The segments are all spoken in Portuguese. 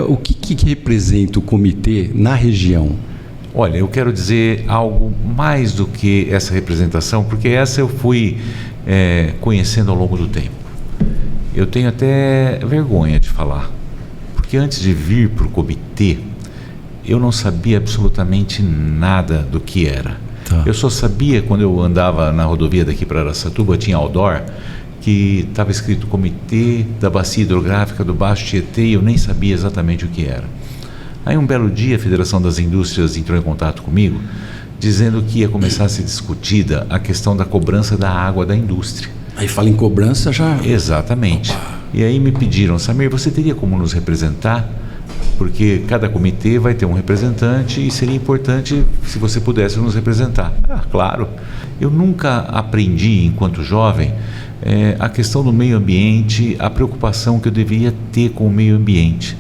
O que representa o comitê na região? Olha, eu quero dizer algo mais do que essa representação, porque essa eu fui conhecendo ao longo do tempo. Eu tenho até vergonha de falar, porque antes de vir para o comitê, eu não sabia absolutamente nada do que era. Tá. Eu só sabia, quando eu andava na rodovia daqui para Araçatuba, tinha outdoor, que estava escrito Comitê da Bacia Hidrográfica do Baixo Tietê, e eu nem sabia exatamente o que era. Aí um belo dia a Federação das Indústrias entrou em contato comigo, dizendo que ia começar a ser discutida a questão da cobrança da água da indústria. Aí fala em cobrança já... Exatamente. Opa. E aí me pediram, Samir, você teria como nos representar? Porque cada comitê vai ter um representante e seria importante se você pudesse nos representar. Claro. Eu nunca aprendi, enquanto jovem, a questão do meio ambiente, a preocupação que eu deveria ter com o meio ambiente.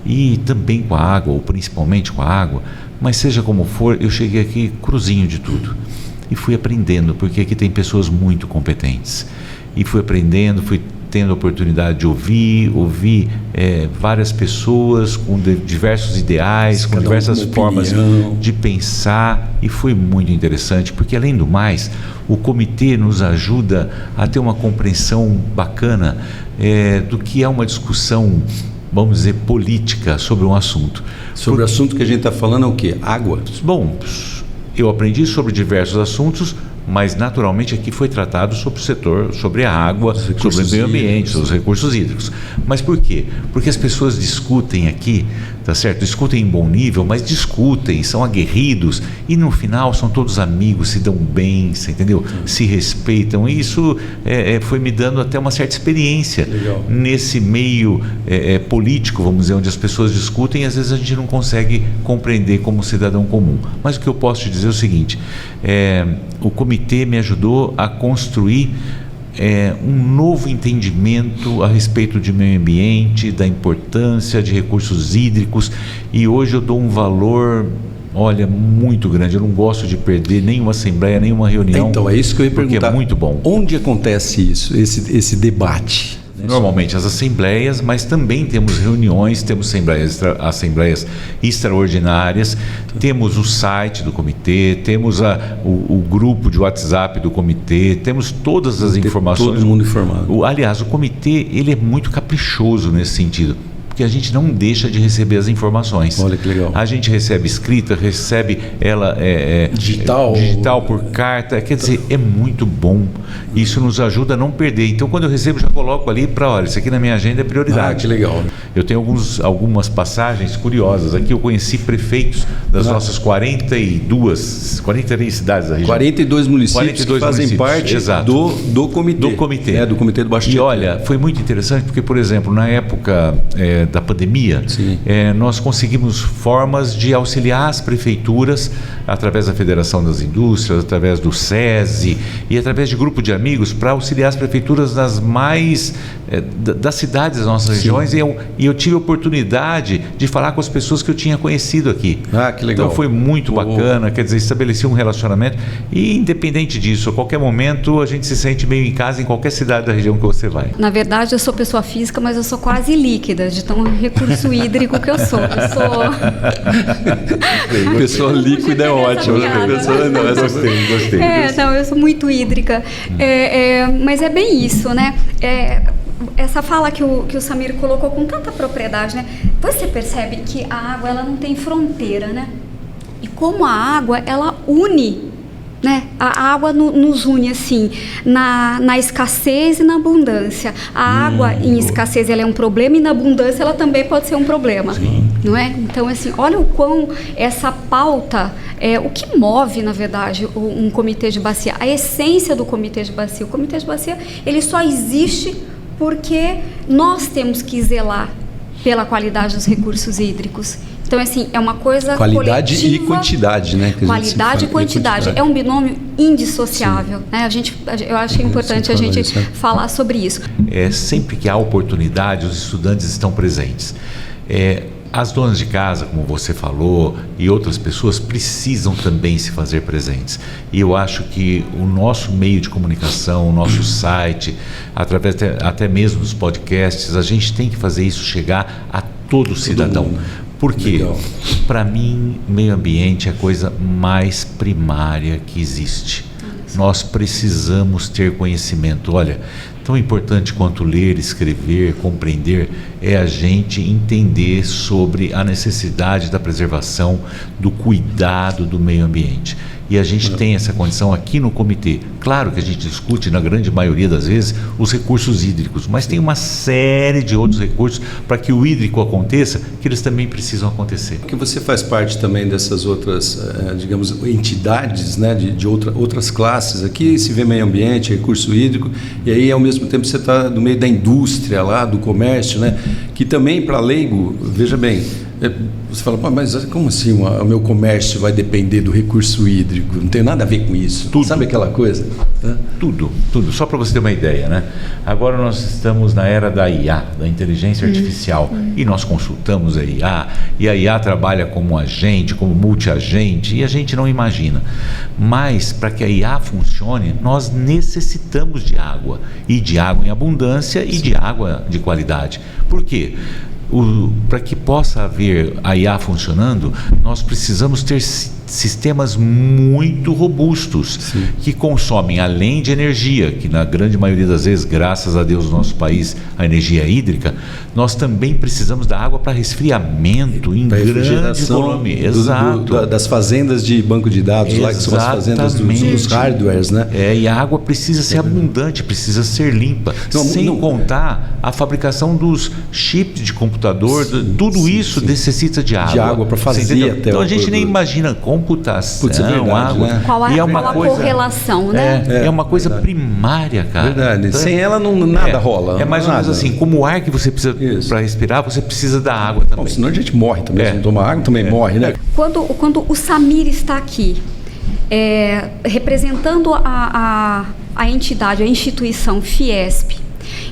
E também com a água, ou principalmente com a água, mas seja como for, eu cheguei aqui cruzinho de tudo. E fui aprendendo, porque aqui tem pessoas muito competentes. E fui aprendendo, fui tendo a oportunidade de ouvir várias pessoas com diversos ideais, com diversas formas de pensar, e foi muito interessante, porque além do mais, o comitê nos ajuda a ter uma compreensão bacana do que é uma discussão, vamos dizer, política sobre um assunto. Sobre o assunto que a gente está falando é o quê? Água? Bom, eu aprendi sobre diversos assuntos, mas naturalmente aqui foi tratado sobre o setor, sobre a água, sobre o meio ambiente, sobre os recursos hídricos. Mas por quê? Porque as pessoas discutem aqui, tá certo? Discutem em bom nível, mas discutem, são aguerridos e no final são todos amigos, se dão bem, você entendeu? Se respeitam. E isso foi me dando até uma certa experiência. Legal. Nesse meio político, vamos dizer, onde as pessoas discutem e às vezes a gente não consegue compreender como cidadão comum. Mas o que eu posso te dizer é o seguinte, o comitê me ajudou a construir um novo entendimento a respeito de meio ambiente, da importância de recursos hídricos, e hoje eu dou um valor, olha, muito grande. Eu não gosto de perder nenhuma assembleia, nenhuma reunião. Então, é isso que eu ia perguntar. Porque é muito bom. Onde acontece isso, esse debate? Normalmente as assembleias, mas também temos reuniões, temos assembleias extraordinárias, temos o site do comitê, temos o grupo de WhatsApp do comitê, temos todas as informações. Todo mundo informado. Aliás, o comitê ele é muito caprichoso nesse sentido, porque a gente não deixa de receber as informações. Olha que legal. A gente recebe escrita, recebe ela digital por carta, quer dizer, é muito bom. Isso nos ajuda a não perder. Então, quando eu recebo, já coloco ali olha, isso aqui na minha agenda é prioridade. Que legal. Eu tenho algumas passagens curiosas. Aqui eu conheci prefeitos das nossas 43 cidades da região. 42 municípios que fazem parte do comitê. Do comitê. Do Comitê do Baixo Tietê. E olha, foi muito interessante porque, por exemplo, na época da pandemia, nós conseguimos formas de auxiliar as prefeituras através da Federação das Indústrias, através do SESI e através de grupo de amigos para auxiliar as prefeituras das cidades das nossas regiões, e eu tive a oportunidade de falar com as pessoas que eu tinha conhecido aqui. Que legal. Então foi muito bacana, quer dizer, estabeleci um relacionamento, e independente disso, a qualquer momento a gente se sente meio em casa em qualquer cidade da região que você vai. Na verdade, eu sou pessoa física, mas eu sou quase líquida, de tão recurso hídrico que eu sou. Pessoa líquida é ótimo. Gostei. Não, eu sou muito hídrica. Mas é bem isso, né? Essa fala que o Samir colocou com tanta propriedade, né? Você percebe que a água, ela não tem fronteira, né? E como a água, ela une, né? A água nos une assim, na escassez e na abundância. A água em escassez, ela é um problema, e na abundância ela também pode ser um problema. Sim. Não é? Então, assim, olha o quão essa pauta o que move, na verdade, um comitê de bacia. A essência do comitê de bacia. O comitê de bacia, ele só existe porque nós temos que zelar pela qualidade dos recursos hídricos. Então, assim, é uma coisa qualidade coletiva, e quantidade, né? Qualidade e quantidade. É um binômio indissociável. Né? Eu acho importante a gente falar sobre isso. Sempre que há oportunidade, os estudantes estão presentes. As donas de casa, como você falou, e outras pessoas precisam também se fazer presentes. E eu acho que o nosso meio de comunicação, o nosso site, através até mesmo dos podcasts, a gente tem que fazer isso chegar a todo cidadão. Por quê? Para mim, meio ambiente é a coisa mais primária que existe. Nós precisamos ter conhecimento. Olha, tão importante quanto ler, escrever, compreender, é a gente entender sobre a necessidade da preservação, do cuidado do meio ambiente. E a gente tem essa condição aqui no comitê. Claro que a gente discute, na grande maioria das vezes, os recursos hídricos, mas tem uma série de outros recursos para que o hídrico aconteça, que eles também precisam acontecer. Porque você faz parte também dessas outras, digamos, entidades, né, de outras classes. Aqui se vê meio ambiente, recurso hídrico, e aí ao mesmo tempo você está no meio da indústria lá, do comércio, né, que também para leigo, veja bem, você fala, mas como assim o meu comércio vai depender do recurso hídrico? Não tem nada a ver com isso. Tudo. Sabe aquela coisa? Tudo. Só para você ter uma ideia, né? Agora nós estamos na era da IA, da inteligência artificial, e nós consultamos a IA, e a IA trabalha como agente, como multiagente, e a gente não imagina. Mas para que a IA funcione, nós necessitamos de água, e de água em abundância e de água de qualidade. Por quê? Para que possa haver a IA funcionando, nós precisamos ter sistemas muito robustos, que consomem, além de energia, que na grande maioria das vezes, graças a Deus, no nosso país, a energia hídrica, nós também precisamos da água para resfriamento em grande volume. Exato. Das fazendas de banco de dados, lá que são as fazendas dos hardwares, né? E a água precisa ser abundante, precisa ser limpa, sem contar a fabricação dos chips de computador, tudo isso necessita de água. De água para fazer até então a gente nem imagina computação, água. Né? Qual é a correlação, né? É uma coisa primária, cara. Verdade. Então, sem ela nada rola. É mais ou menos assim, como o ar que você precisa para respirar, você precisa da água também. Bom, senão a gente morre também. Se não tomar água, também morre, né? Quando o Samir está aqui, representando a entidade, a instituição Fiesp,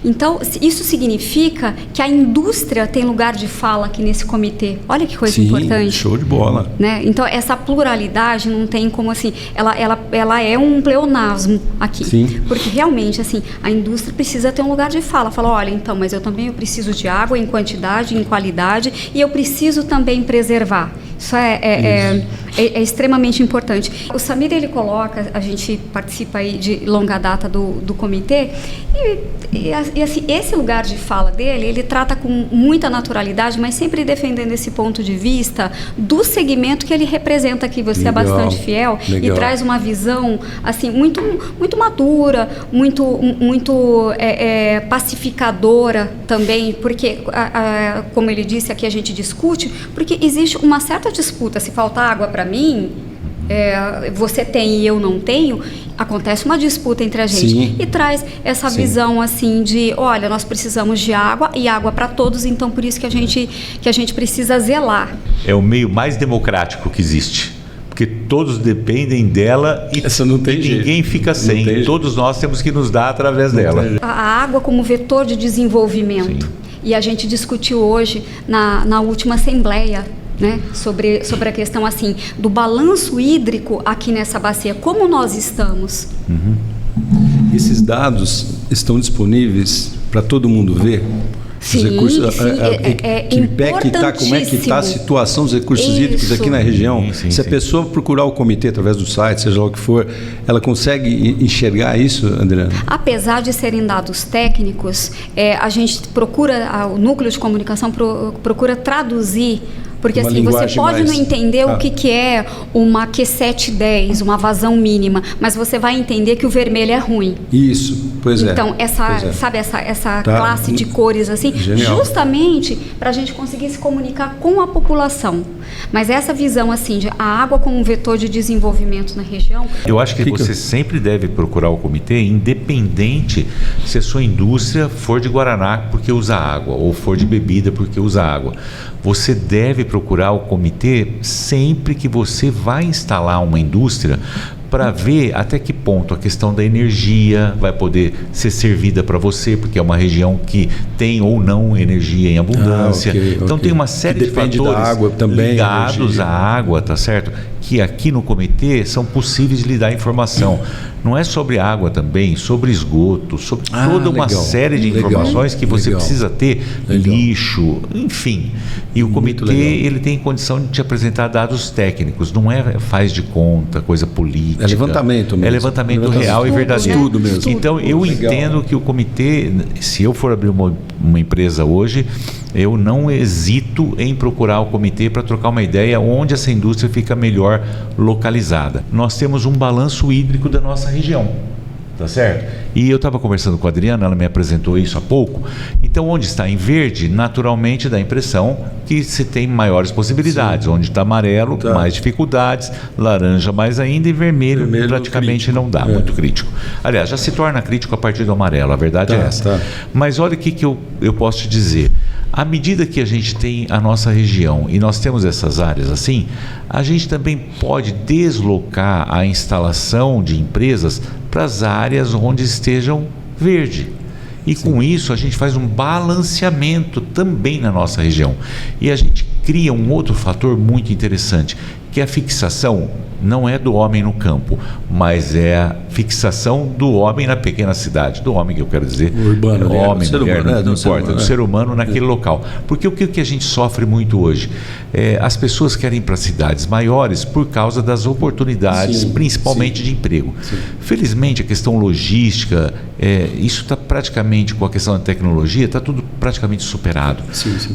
então, isso significa que a indústria tem lugar de fala aqui nesse comitê. Olha que coisa importante. Show de bola. Né? Então, essa pluralidade não tem como assim... Ela é um pleonasmo aqui. Sim. Porque realmente, assim, a indústria precisa ter um lugar de fala. Fala, olha, então, mas eu também preciso de água em quantidade, em qualidade, e eu preciso também preservar. Isso é extremamente importante. O Samir, ele coloca, a gente participa aí de longa data do comitê, e assim, esse lugar de fala dele, ele trata com muita naturalidade, mas sempre defendendo esse ponto de vista do segmento que ele representa aqui. Você é bastante fiel e traz uma visão assim, muito, muito madura, muito pacificadora também, porque, como ele disse, aqui a gente discute, porque existe uma certa disputa. Se faltar água para mim, você tem e eu não tenho, acontece uma disputa entre a gente. Sim. E traz essa visão assim de, olha, nós precisamos de água e água para todos, então por isso que a gente precisa zelar. É o meio mais democrático que existe, porque todos dependem dela e ninguém fica sem. Todos nós temos que nos dar através dela. A água como vetor de desenvolvimento. Sim. E a gente discutiu hoje na última assembleia, né, sobre a questão assim do balanço hídrico aqui nessa bacia, como nós estamos. Esses dados estão disponíveis para todo mundo ver? Sim, Como é que está a situação dos recursos hídricos aqui na região? Se a pessoa procurar o comitê através do site, seja lá o que for, ela consegue enxergar isso, Adriana? Apesar de serem dados técnicos, a gente procura, o núcleo de comunicação procura traduzir. Porque assim, você pode não entender o que é uma Q710, uma vazão mínima, mas você vai entender que o vermelho é ruim. Isso, pois é. Então, sabe essa classe de cores assim, genial. Justamente para a gente conseguir se comunicar com a população. Mas essa visão assim de a água como um vetor de desenvolvimento na região... Eu acho que você sempre deve procurar o comitê, independente se a sua indústria for de Guaraná porque usa água, ou for de bebida porque usa água. Você deve procurar o comitê sempre que você vai instalar uma indústria, para ver até que ponto a questão da energia vai poder ser servida para você, porque é uma região que tem ou não energia em abundância. Então tem uma série de fatores da água também, ligados à água, tá certo? que aqui no comitê são possíveis de lhe dar informação. Não é sobre água também, sobre esgoto, sobre toda uma série de informações que você precisa ter, lixo, enfim. E o comitê ele tem condição de te apresentar dados técnicos, não é faz de conta, coisa política. É levantamento mesmo. É levantamento real e verdadeiro. Tudo mesmo. Então eu entendo que o comitê, se eu for abrir uma empresa hoje, eu não hesito em procurar o comitê para trocar uma ideia onde essa indústria fica melhor localizada. Nós temos um balanço hídrico da nossa região, tá certo? E eu estava conversando com a Adriana, ela me apresentou isso há pouco. Então, onde está em verde, naturalmente dá a impressão que se tem maiores possibilidades. Onde está amarelo, mais dificuldades, laranja mais ainda e vermelho praticamente crítico. Não dá, muito crítico. Aliás, já se torna crítico a partir do amarelo, a verdade é essa. Mas olha o que eu posso te dizer. À medida que a gente tem a nossa região e nós temos essas áreas assim, a gente também pode deslocar a instalação de empresas para as áreas onde estejam verde. E com isso a gente faz um balanceamento também na nossa região. E a gente cria um outro fator muito interessante, que a fixação não é do homem no campo, mas é a fixação do homem na pequena cidade, do homem que eu quero dizer, urbano, homem, mulher, não importa, do ser humano naquele local. Porque o que a gente sofre muito hoje? As pessoas querem ir para cidades maiores por causa das oportunidades, principalmente de emprego. Felizmente a questão logística, isso está praticamente, com a questão da tecnologia, está tudo praticamente superado.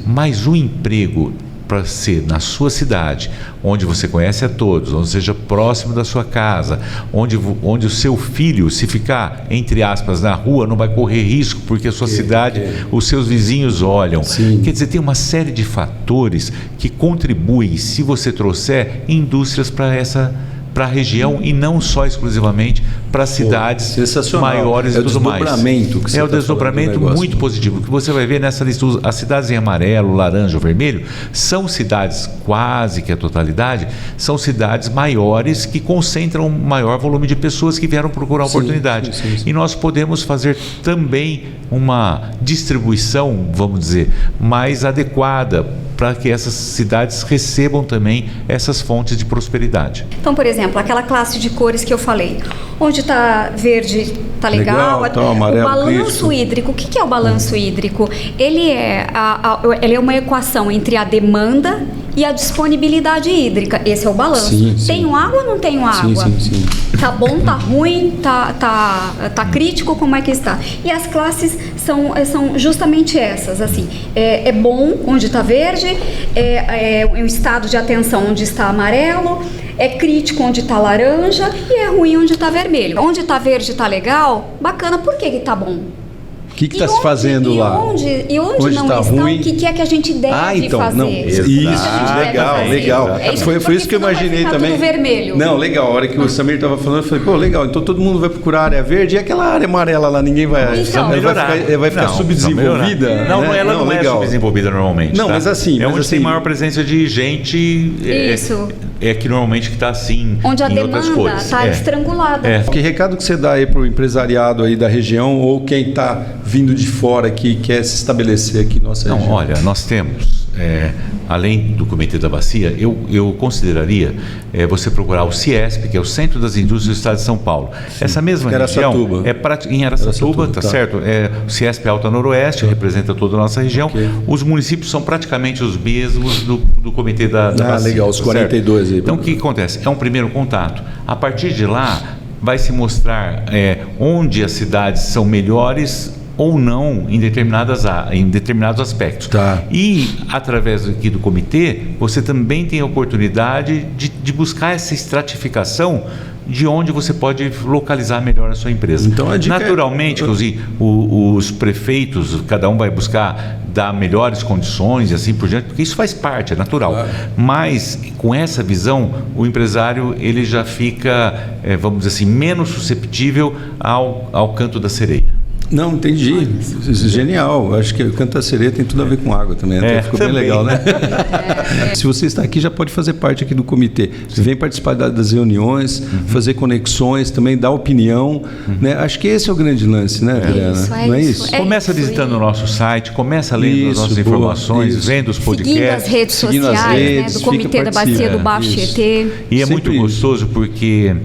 Mas o emprego, para ser na sua cidade, onde você conhece a todos, onde seja próximo da sua casa, onde o seu filho, se ficar, entre aspas, na rua, não vai correr risco, porque a sua cidade, os seus vizinhos olham. Quer dizer, tem uma série de fatores que contribuem, se você trouxer indústrias para a região e não só exclusivamente para cidades maiores e tudo mais. É o desdobramento muito positivo. O que você vai ver nessa lista, as cidades em amarelo, laranja ou vermelho, são cidades, quase que a totalidade, são cidades maiores que concentram um maior volume de pessoas que vieram procurar oportunidade. E nós podemos fazer também uma distribuição, vamos dizer, mais adequada para que essas cidades recebam também essas fontes de prosperidade. Então, por exemplo, aquela classe de cores que eu falei, onde está verde está legal, amarelo, o balanço hídrico. O que é o balanço hídrico? Ele é uma equação entre a demanda e a disponibilidade hídrica. Esse é o balanço. Tenho água ou não tenho água? Tá bom, tá ruim, tá crítico, como é que está? E as classes são justamente essas, assim, é bom onde está verde, é um estado de atenção onde está amarelo, é crítico onde está laranja e é ruim onde está vermelho. Onde está verde está legal, bacana, por que está bom? O que está se fazendo lá? E onde não está ruim? O que é que a gente deve fazer? Não, isso, legal. Foi isso que eu imaginei também. Tudo vermelho. Não, legal. A hora que o Samir estava falando, eu falei, legal, então todo mundo vai procurar a área verde e aquela área amarela lá, ninguém vai... Então, vai ficar subdesenvolvida? Ela não é subdesenvolvida normalmente. Não, mas assim... É onde tem maior presença de gente... Isso. É que normalmente está assim, onde a em outras cores. Onde a demanda está estrangulada. Que recado que você dá aí para o empresariado aí da região ou quem está vindo de fora que quer se estabelecer aqui na nossa região? Olha, nós temos, além do Comitê da Bacia, eu consideraria você procurar o CIESP, que é o Centro das Indústrias do Estado de São Paulo. Essa mesma região em Araçatuba, tá certo? O CIESP Alta Noroeste representa toda a nossa região. Os municípios são praticamente os mesmos do Comitê da Bacia. Legal, os 42 aí. Então, o que acontece? É um primeiro contato. A partir de lá, vai se mostrar onde as cidades são melhores ou não em determinados aspectos. E, através aqui do comitê, você também tem a oportunidade de buscar essa estratificação de onde você pode localizar melhor a sua empresa. Então, a dica naturalmente, os prefeitos, cada um vai buscar dar melhores condições e assim por diante, porque isso faz parte, é natural. Mas, com essa visão, o empresário ele já fica, vamos dizer assim, menos susceptível ao canto da sereia. Não, entendi. Genial. Acho que o Cantaceria tem tudo a ver com água também. Ficou também. bem legal, né? Se você está aqui, já pode fazer parte aqui do comitê. Você vem participar das reuniões, fazer conexões, também dar opinião. Né? Acho que esse é o grande lance, né, Adriana? Não é isso? Começa visitando o nosso site, começa lendo as nossas informações, vendo os podcasts. Seguindo as redes Seguindo as sociais, redes, né, do Comitê da Bacia do Baixo Tietê. E é Sempre muito isso. gostoso porque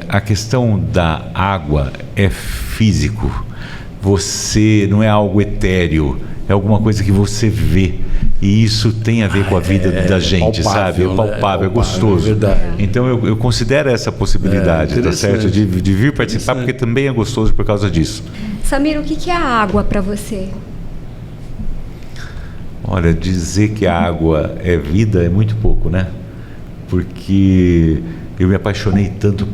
a questão da água é físico. Você não é algo etéreo, é alguma coisa que você vê. E isso tem a ver com a vida da gente, sabe? É palpável, é gostoso. É verdade. Então eu considero essa possibilidade, tá certo? De vir participar, porque também é gostoso por causa disso. Samir, o que é a água para você? Olha, dizer que a água é vida é muito pouco, né? Porque eu me apaixonei tanto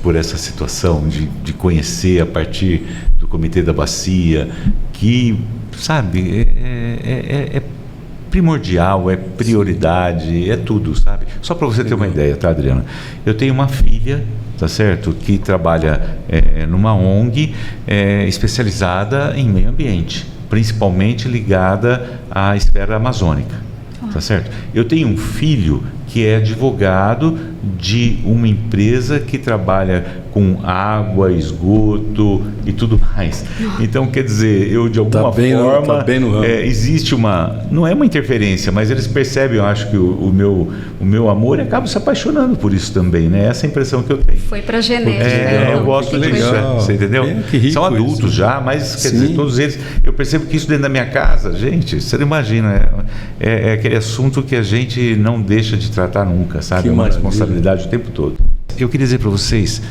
por essa situação de conhecer a partir do Comitê da Bacia, que, sabe, é primordial, é prioridade, é tudo, sabe? Só para você ter uma ideia, tá, Adriana? Eu tenho uma filha, tá certo, que trabalha numa ONG especializada em meio ambiente, principalmente ligada à esfera amazônica, tá certo? Eu tenho um filho que é advogado de uma empresa que trabalha com água, esgoto e tudo mais. Então, quer dizer, eu de alguma forma, tá bem no ramo. existe não é uma interferência, mas eles percebem, eu acho que o meu amor e acabam se apaixonando por isso também, né? Essa é a impressão que eu tenho. Foi para genética. né? Eu gosto disso, legal. você entendeu? Que rico São adultos isso. já, mas quer Sim. dizer, todos eles, eu percebo que isso dentro da minha casa, gente, você não imagina, é aquele assunto que a gente não deixa de tratar nunca, sabe? Que É uma maravilha. responsabilidade o tempo todo. Eu queria dizer para vocês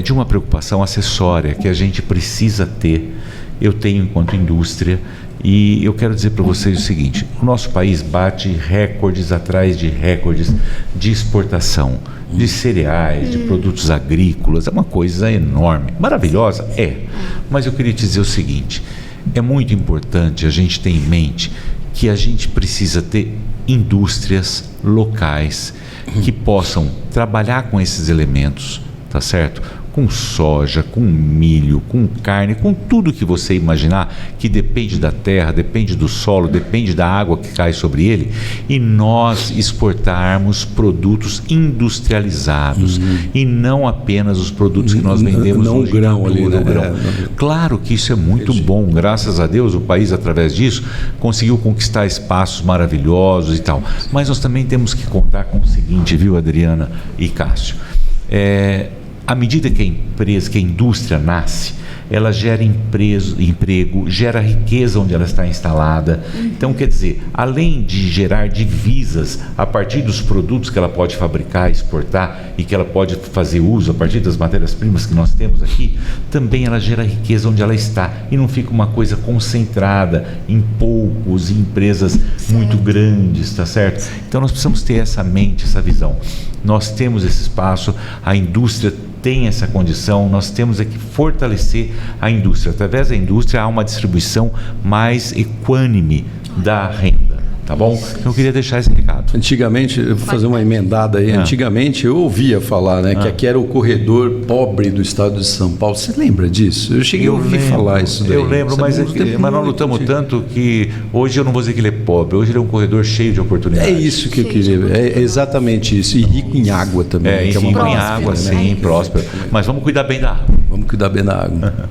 de uma preocupação acessória que a gente precisa ter, eu tenho enquanto indústria, e eu quero dizer para vocês o seguinte: o nosso país bate recordes atrás de recordes de exportação de cereais, de produtos agrícolas, é uma coisa enorme, maravilhosa, mas eu queria te dizer o seguinte: é muito importante a gente ter em mente que a gente precisa ter indústrias locais que possam trabalhar com esses elementos, tá certo? Com soja, com milho, com carne, com tudo que você imaginar que depende da terra, depende do solo, depende da água que cai sobre ele, e nós exportarmos produtos industrializados e não apenas os produtos que nós vendemos não hoje o grão na ali, natura, né? o grão. Claro que isso é muito bom, graças a Deus o país através disso conseguiu conquistar espaços maravilhosos e tal, mas nós também temos que contar com o seguinte, viu, Adriana e Cássio, à medida que a indústria nasce, ela gera emprego, gera riqueza onde ela está instalada. Então, quer dizer, além de gerar divisas a partir dos produtos que ela pode fabricar, exportar e que ela pode fazer uso a partir das matérias-primas que nós temos aqui, também ela gera riqueza onde ela está e não fica uma coisa concentrada em poucos, em empresas muito grandes, tá certo? Então, nós precisamos ter essa mente, essa visão. Nós temos esse espaço, a indústria tem essa condição, nós temos que fortalecer a indústria. Através da indústria há uma distribuição mais equânime da renda, tá bom? Então eu queria deixar esse recado. Antigamente, eu vou fazer uma emendada aí, antigamente eu ouvia falar, né, que aqui era o corredor pobre do estado de São Paulo. Você lembra disso? Eu cheguei a ouvir falar isso daí. Eu lembro, Isso mas nós lutamos tanto que hoje eu não vou dizer que ele é pobre, hoje ele é um corredor cheio de oportunidades. É isso que eu queria, é exatamente isso, e rico em água também. E que é rico uma em maravilha, água, né? sim, próspero. Mas vamos cuidar bem da água. Vamos cuidar bem da água.